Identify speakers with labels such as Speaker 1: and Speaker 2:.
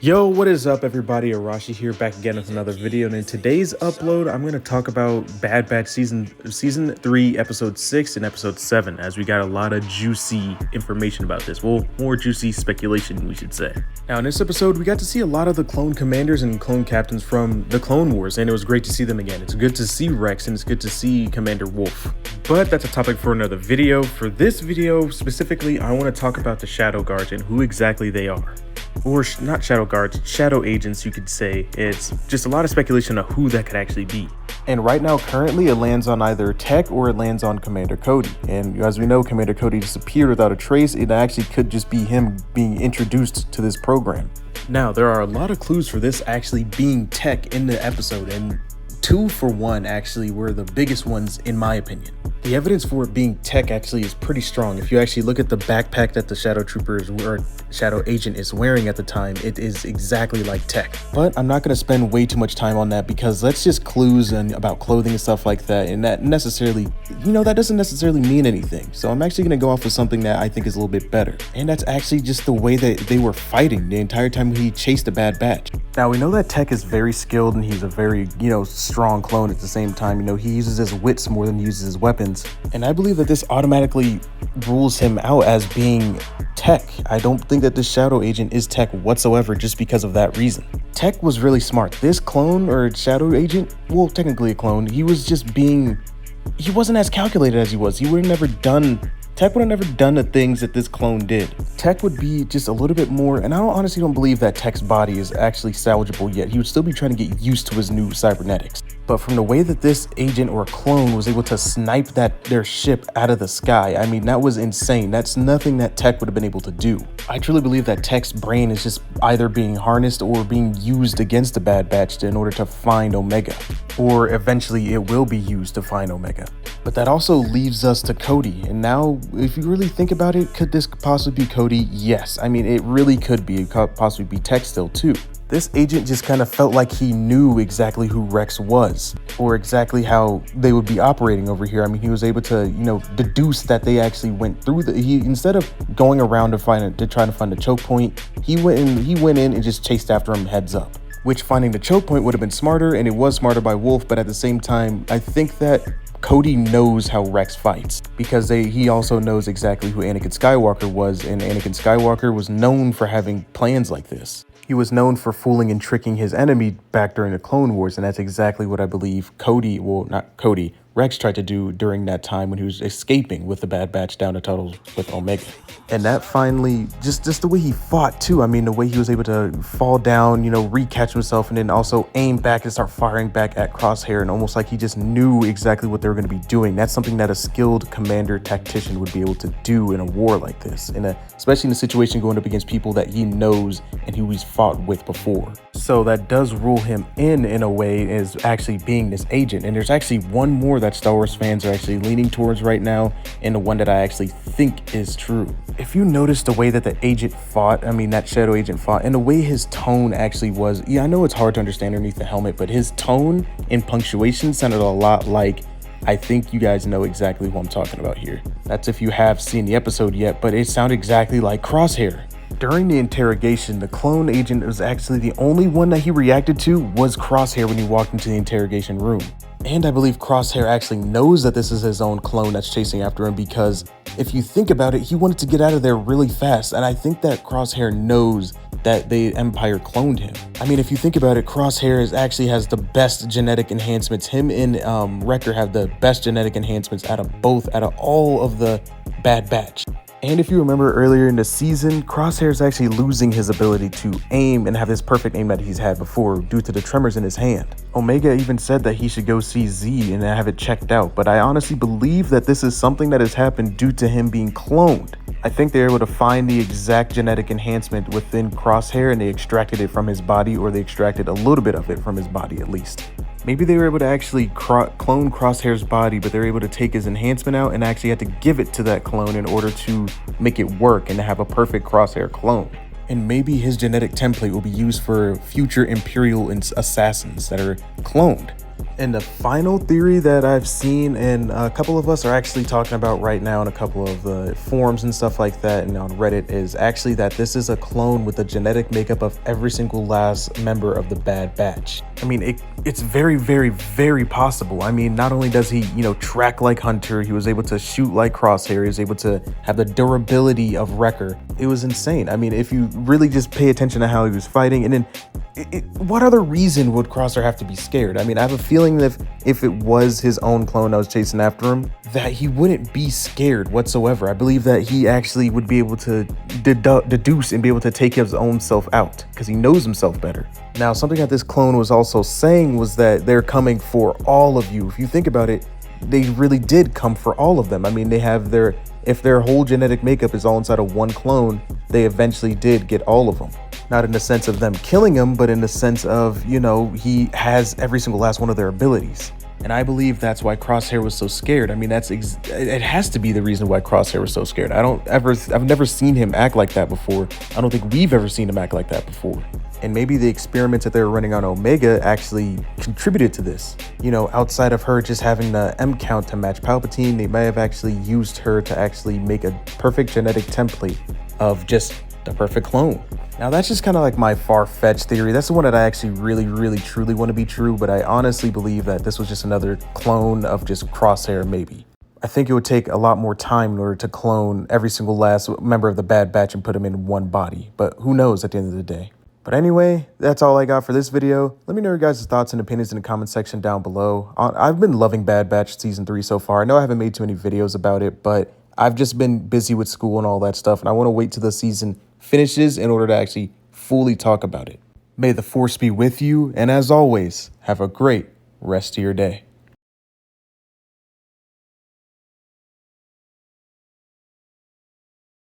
Speaker 1: Yo, what is up everybody? Arashi here, back again with another video, and in today's upload I'm going to talk about Bad Batch season 3 episode 6 and episode 7, as we got a lot of juicy information about this. Well, more juicy speculation, we should say. Now in this episode we got to see a lot of the clone commanders and clone captains from the Clone Wars, and it was great to see them again. It's good to see Rex and it's good to see Commander Wolffe. But that's a topic for another video. For this video specifically, I want to talk about the Shadow Guards and who exactly they are. Or not Shadow Guards, Shadow Agents, you could say. It's just a lot of speculation of who that could actually be. And right now, currently, it lands on either Tech or it lands on Commander Cody. And as we know, Commander Cody disappeared without a trace. It actually could just be him being introduced to this program. Now, there are a lot of clues for this actually being Tech in the episode, and 2 for 1 actually were the biggest ones in my opinion. The evidence for it being Tech actually is pretty strong. If you actually look at the backpack that the Shadow Troopers or Shadow Agent is wearing at the time, it is exactly like Tech. But I'm not going to spend way too much time on that, because that's just clues and about clothing and stuff like that, and that necessarily, that doesn't necessarily mean anything. So I'm actually going to go off with something that I think is a little bit better, and that's actually just the way that they were fighting the entire time he chased the Bad Batch. Now we know that Tech is very skilled and he's a very, strong clone at the same time. He uses his wits more than he uses his weapons. And I believe that this automatically rules him out as being Tech. I don't think that this Shadow Agent is Tech whatsoever just because of that reason. Tech was really smart. This clone or Shadow Agent, well, technically a clone, he wasn't as calculated as he was. Tech would have never done the things that this clone did. Tech would be just a little bit more, and I honestly don't believe that Tech's body is actually salvageable yet. He would still be trying to get used to his new cybernetics. But from the way that this agent or clone was able to snipe their ship out of the sky, I mean, that was insane. That's nothing that Tech would have been able to do. I truly believe that Tech's brain is just either being harnessed or being used against the Bad Batch in order to find Omega. Or eventually it will be used to find Omega. But that also leaves us to Cody. And now, if you really think about it, could this possibly be Cody? Yes. I mean, it really could be. It could possibly be Tech still too. This agent just kind of felt like he knew exactly who Rex was, or exactly how they would be operating over here. I mean, he was able to, deduce that they actually went through instead of going around to try to find a choke point, he went in and just chased after him heads up. Which finding the choke point would have been smarter, and it was smarter by Wolffe, but at the same time, I think that Cody knows how Rex fights, because he also knows exactly who Anakin Skywalker was, and Anakin Skywalker was known for having plans like this. He was known for fooling and tricking his enemy back during the Clone Wars, and that's exactly what I believe Rex tried to do during that time when he was escaping with the Bad Batch down to Tuttle's with Omega. And that finally, just the way he fought too. I mean, the way he was able to fall down, re-catch himself, and then also aim back and start firing back at Crosshair, and almost like he just knew exactly what they were going to be doing. That's something that a skilled commander tactician would be able to do in a war like this, especially in a situation going up against people that he knows and who he's fought with before. So that does rule him in a way, as actually being this agent. And there's actually one more that Star Wars fans are actually leaning towards right now, and the one that I actually think is true. If you notice the way that that Shadow Agent fought, and the way his tone actually was, I know it's hard to understand underneath the helmet, but his tone and punctuation sounded a lot like, I think you guys know exactly who I'm talking about here. That's if you have seen the episode yet, but it sounded exactly like Crosshair. During the interrogation, the clone agent was actually the only one that he reacted to was Crosshair when he walked into the interrogation room. And I believe Crosshair actually knows that this is his own clone that's chasing after him, because if you think about it, he wanted to get out of there really fast. And I think that Crosshair knows that the Empire cloned him. I mean, if you think about it, Crosshair actually has the best genetic enhancements. Him and Wrecker have the best genetic enhancements out of all of the Bad Batch. And if you remember earlier in the season, Crosshair is actually losing his ability to aim and have this perfect aim that he's had before due to the tremors in his hand. Omega even said that he should go see Z and have it checked out, but I honestly believe that this is something that has happened due to him being cloned. I think they're able to find the exact genetic enhancement within Crosshair, and they extracted it from his body, or they extracted a little bit of it from his body at least. Maybe they were able to actually clone Crosshair's body, but they're able to take his enhancement out and actually had to give it to that clone in order to make it work and to have a perfect Crosshair clone. And maybe his genetic template will be used for future Imperial assassins that are cloned. And the final theory that I've seen, and a couple of us are actually talking about right now in a couple of forums and stuff like that, and on Reddit, is actually that this is a clone with the genetic makeup of every single last member of the Bad Batch. I mean, it's very, very, very possible. I mean, not only does he, track like Hunter, he was able to shoot like Crosshair, he was able to have the durability of Wrecker. It was insane. I mean, if you really just pay attention to how he was fighting, and then what other reason would Crosshair have to be scared? I mean, I have a feeling that if it was his own clone that was chasing after him, that he wouldn't be scared whatsoever. I believe that he actually would be able to deduce and be able to take his own self out because he knows himself better. Now, something that this clone was also saying was that they're coming for all of you. If you think about it, they really did come for all of them. I mean, they have if their whole genetic makeup is all inside of one clone, they eventually did get all of them. Not in the sense of them killing him, but in the sense of, he has every single last one of their abilities. And I believe that's why Crosshair was so scared. I mean, it has to be the reason why Crosshair was so scared. I've never seen him act like that before. I don't think we've ever seen him act like that before. And maybe the experiments that they were running on Omega actually contributed to this. Outside of her just having the M count to match Palpatine, they may have actually used her to actually make a perfect genetic template of just the perfect clone. Now, that's just kind of like my far-fetched theory. That's the one that I actually really, really, truly want to be true, but I honestly believe that this was just another clone of just Crosshair, maybe. I think it would take a lot more time in order to clone every single last member of the Bad Batch and put them in one body, but who knows at the end of the day. But anyway, that's all I got for this video. Let me know your guys' thoughts and opinions in the comment section down below. I've been loving Bad Batch Season 3 so far. I know I haven't made too many videos about it, but I've just been busy with school and all that stuff, and I want to wait till the season finishes in order to actually fully talk about it. May the Force be with you, and as always, have a great rest of your day.